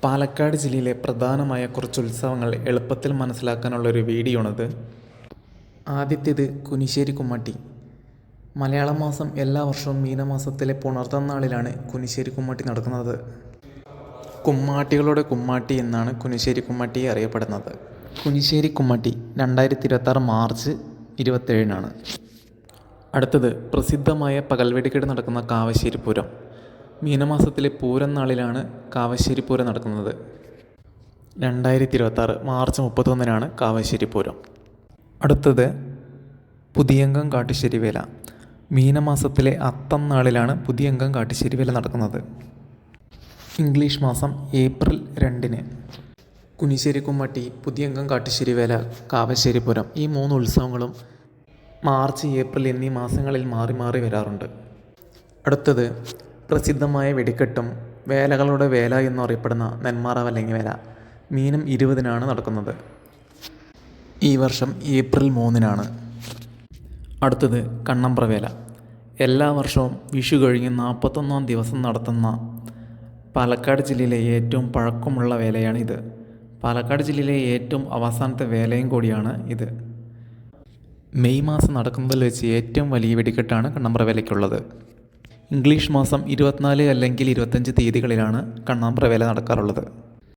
പാലക്കാട് ജില്ലയിലെ പ്രധാനമായ കുറച്ച് ഉത്സവങ്ങൾ എളുപ്പത്തിൽ മനസ്സിലാക്കാനുള്ളൊരു വീഡിയോ ആണിത്. ആദ്യത്തേത് കുനിശ്ശേരി കുമ്മാട്ടി. മലയാള മാസം എല്ലാ വർഷവും മീനമാസത്തിലെ പുണർത്തം നാളിലാണ് കുനിശ്ശേരി കുമ്മാട്ടി നടക്കുന്നത്. കുമ്മാട്ടികളുടെ കുമ്മാട്ടി എന്നാണ് കുനിശ്ശേരി കുമ്മാട്ടിയെ അറിയപ്പെടുന്നത്. കുനിശ്ശേരി കുമ്മാട്ടി 2026 മാർച്ച് 27-നാണ്. അടുത്തത് പ്രസിദ്ധമായ പകൽവെടിക്കെട്ട് നടക്കുന്ന കാവശ്ശേരി പൂരം. മീനമാസത്തിലെ പൂരം നാളിലാണ് കാവശ്ശേരി പൂരം നടക്കുന്നത്. 2026 മാർച്ച് 31-നാണ് കാവശ്ശേരി പൂരം. അടുത്തത് പുതിയങ്കം കാട്ടുശ്ശേരി വേല. മീനമാസത്തിലെ അത്തം നാളിലാണ് പുതിയങ്കം കാട്ടുശ്ശേരി വേല നടക്കുന്നത്. ഇംഗ്ലീഷ് മാസം ഏപ്രിൽ 2-ന്. കുനിശ്ശേരി കുമ്മാട്ടി, പുതിയങ്കം കാട്ടുശ്ശേരി വേല, കാവശ്ശേരി പൂരം ഈ 3 ഉത്സവങ്ങളും മാർച്ച്, ഏപ്രിൽ എന്നീ മാസങ്ങളിൽ മാറി മാറി വരാറുണ്ട്. അടുത്തത് പ്രസിദ്ധമായ വെടിക്കെട്ടും വേലകളുടെ വേല എന്നറിയപ്പെടുന്ന നെന്മാറ വല്ലങ്ങി വേല. മീനം 20-നാണ് നടക്കുന്നത്. ഈ വർഷം ഏപ്രിൽ 3-നാണ്. അടുത്തത് കണ്ണമ്പ്ര വേല. എല്ലാ വർഷവും വിഷു കഴിഞ്ഞ് 41-ാം ദിവസം നടത്തുന്ന പാലക്കാട് ജില്ലയിലെ ഏറ്റവും പഴക്കമുള്ള വേലയാണ് ഇത്. പാലക്കാട് ജില്ലയിലെ ഏറ്റവും അവസാനത്തെ വേലയും കൂടിയാണ് ഇത്. മെയ് മാസം നടക്കുന്നതിൽ വെച്ച് ഏറ്റവും വലിയ വെടിക്കെട്ടാണ് കണ്ണമ്പ്ര വേലയ്ക്കുള്ളത്. ഇംഗ്ലീഷ് മാസം 24 അല്ലെങ്കിൽ 25 തീയതികളിലാണ് കണ്ണമ്പ്ര വേല നടക്കാറുള്ളത്.